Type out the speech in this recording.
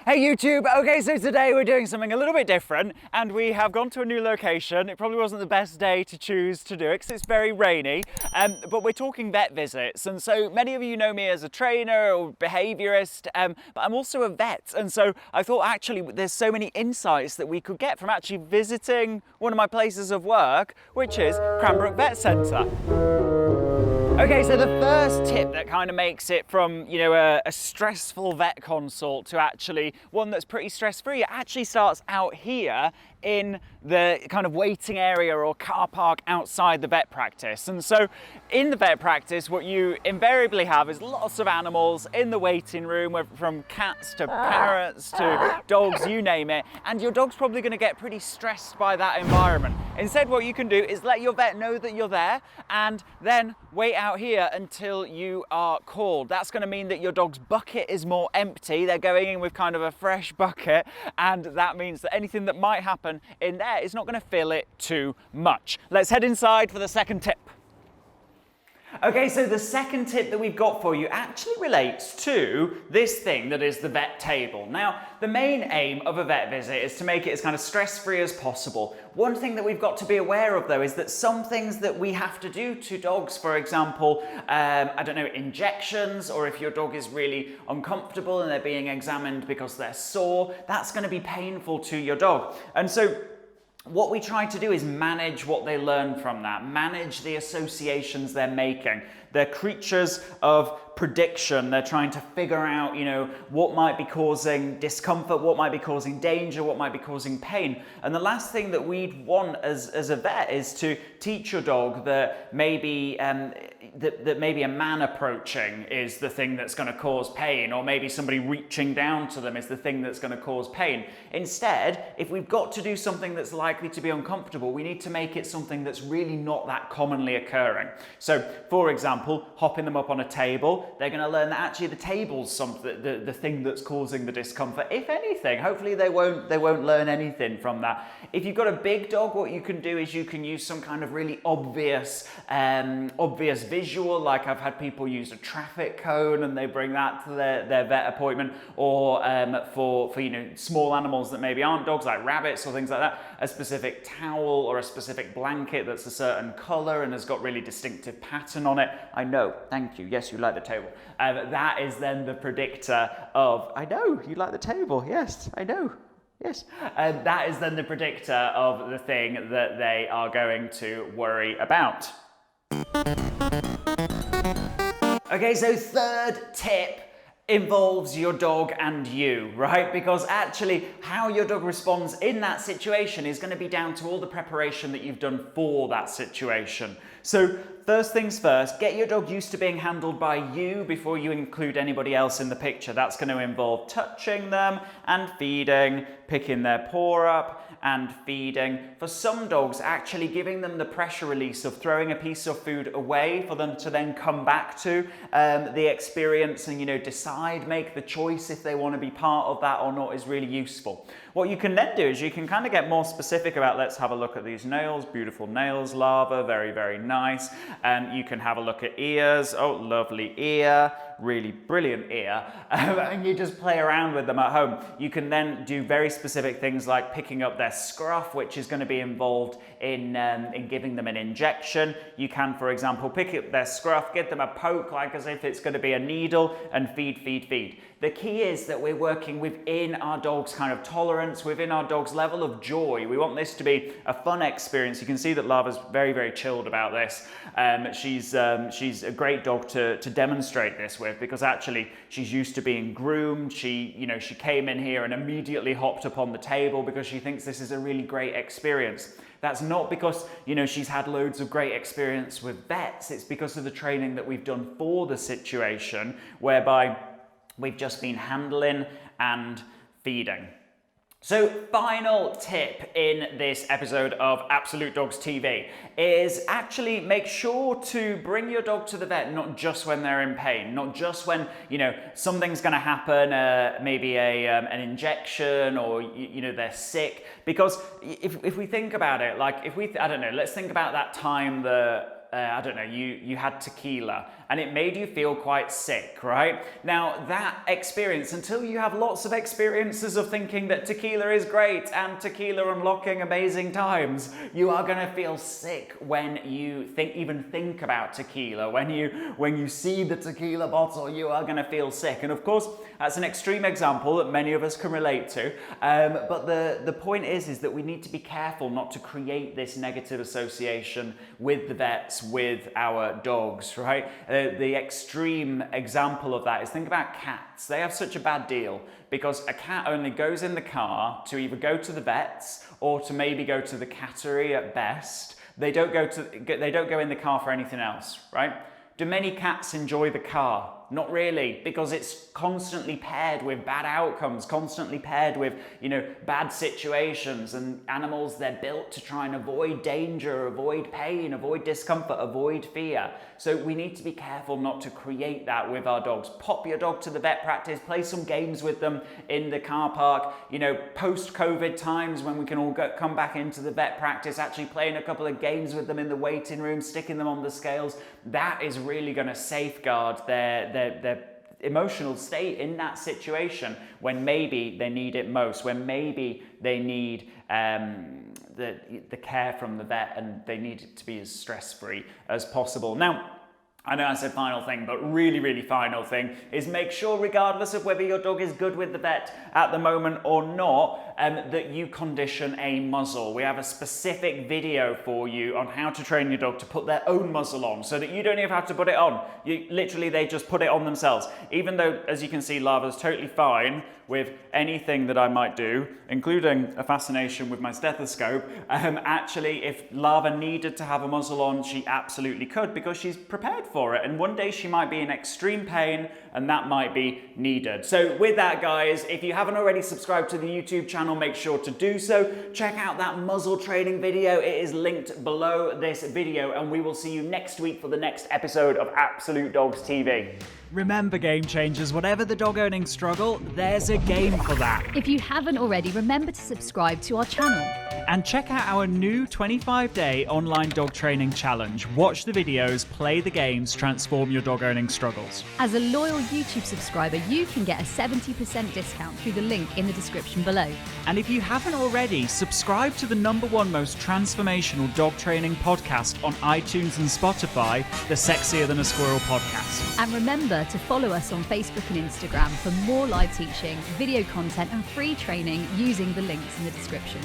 Hey YouTube! Okay, so today we're doing something a little bit different and we have gone to a new location. It probably wasn't the best day to choose to do it because it's very rainy, but we're talking vet visits. And so many of you know me as a trainer or behaviourist, but I'm also a vet. And so I thought actually there's so many insights that we could get from actually visiting one of my places of work, which is Cranbrook Vet Centre. Okay, so the first tip that kind of makes it from, a stressful vet consult to actually one that's pretty stress-free, it actually starts out here in the kind of waiting area or car park outside the vet practice. And so in the vet practice, what you invariably have is lots of animals in the waiting room, from cats to parrots to dogs, you name it, and your dog's probably going to get pretty stressed by that environment. Instead, what you can do is let your vet know that you're there and then wait out here until you are called. That's going to mean that your dog's bucket is more empty. They're going in with kind of a fresh bucket, and that means that anything that might happen in there is not going to fill it too much. Let's head inside for the second tip. Okay, so the second tip that we've got for you actually relates to this thing that is the vet table. Now, the main aim of a vet visit is to make it as kind of stress-free as possible. One thing that we've got to be aware of, though, is that some things that we have to do to dogs, for example, injections, or if your dog is really uncomfortable and they're being examined because they're sore, that's going to be painful to your dog. And so what we try to do is manage what they learn from that, manage the associations they're making. They're creatures of prediction. They're trying to figure out, what might be causing discomfort, what might be causing danger, what might be causing pain. And the last thing that we'd want as a vet is to teach your dog that maybe that maybe a man approaching is the thing that's going to cause pain, or maybe somebody reaching down to them is the thing that's going to cause pain. Instead, if we've got to do something that's likely to be uncomfortable, we need to make it something that's really not that commonly occurring. So, for example, hopping them up on a table, they're going to learn that actually the table's the thing that's causing the discomfort. If anything, hopefully they won't learn anything from that. If you've got a big dog, what you can do is you can use some kind of really obvious visual, like I've had people use a traffic cone and they bring that to their vet appointment, or for small animals that maybe aren't dogs, like rabbits or things like that, a specific towel or a specific blanket that's a certain color and has got really distinctive pattern on it. I know, thank you, yes, you like the table. That is then the predictor of, I know, you like the table, yes, I know. Yes, that is then the predictor of the thing that they are going to worry about. Okay, so third tip involves your dog and you, right? Because actually how your dog responds in that situation is going to be down to all the preparation that you've done for that situation. So first things first, get your dog used to being handled by you before you include anybody else in the picture. That's going to involve touching them and feeding, picking their paw up and feeding. For some dogs, actually giving them the pressure release of throwing a piece of food away for them to then come back to the experience and decide, make the choice if they want to be part of that or not is really useful. What you can then do is you can kind of get more specific about, let's have a look at these nails, beautiful nails, lava, very, very nice. You can have a look at ears, oh, lovely ear, really brilliant ear, and you just play around with them at home. You can then do very specific things like picking up their scruff, which is going to be involved in giving them an injection. You can, for example, pick up their scruff, give them a poke like as if it's going to be a needle, and feed, feed, feed. The key is that we're working within our dog's kind of tolerance, within our dog's level of joy. We want this to be a fun experience. You can see that Lava's very, very chilled about this. She's a great dog to demonstrate this with, because actually she's used to being groomed. She came in here and immediately hopped up on the table because she thinks this is a really great experience. That's not because, she's had loads of great experience with vets. It's because of the training that we've done for the situation, whereby we've just been handling and feeding. So, final tip in this episode of Absolute Dogs TV is actually make sure to bring your dog to the vet not just when they're in pain, not just when, something's going to happen, maybe an injection or, they're sick. Because if we think about it, like let's think about that time that you had tequila and it made you feel quite sick, right? Now that experience, until you have lots of experiences of thinking that tequila is great and tequila unlocking amazing times, you are going to feel sick when you even think about tequila. When you see the tequila bottle, you are going to feel sick. And of course, that's an extreme example that many of us can relate to. But the point is that we need to be careful not to create this negative association with the vets, with our dogs, right? The extreme example of that is, think about cats. They have such a bad deal because a cat only goes in the car to either go to the vets or to maybe go to the cattery at best. They don't go in the car for anything else, right? Do many cats enjoy the car? Not really, because it's constantly paired with bad outcomes, constantly paired with, bad situations, and animals, they're built to try and avoid danger, avoid pain, avoid discomfort, avoid fear. So we need to be careful not to create that with our dogs. Pop your dog to the vet practice, play some games with them in the car park, post-COVID times when we can all come back into the vet practice, actually playing a couple of games with them in the waiting room, sticking them on the scales. That is really going to safeguard their emotional state in that situation when maybe they need it most, when maybe they need the care from the vet and they need it to be as stress-free as possible. Now, I know I said final thing, but really, really final thing is make sure, regardless of whether your dog is good with the vet at the moment or not, that you condition a muzzle. We have a specific video for you on how to train your dog to put their own muzzle on so that you don't even have to put it on. They just put it on themselves. Even though, as you can see, Lava's totally fine with anything that I might do, including a fascination with my stethoscope. Actually, if Lava needed to have a muzzle on, she absolutely could, because she's prepared for it. And one day she might be in extreme pain and that might be needed. So with that, guys, if you haven't already subscribed to the YouTube channel, make sure to do so. Check out that muzzle training video. It is linked below this video, and we will see you next week for the next episode of Absolute Dogs TV. Remember, game changers, whatever the dog owning struggle, there's a game for that. If you haven't already, remember to subscribe to our channel. And check out our new 25-day online dog training challenge. Watch the videos, play the games, transform your dog owning struggles. As a loyal YouTube subscriber, you can get a 70% discount through the link in the description below. And if you haven't already, subscribe to the #1 most transformational dog training podcast on iTunes and Spotify, the Sexier Than a Squirrel podcast. And remember to follow us on Facebook and Instagram for more live teaching, video content and free training using the links in the description.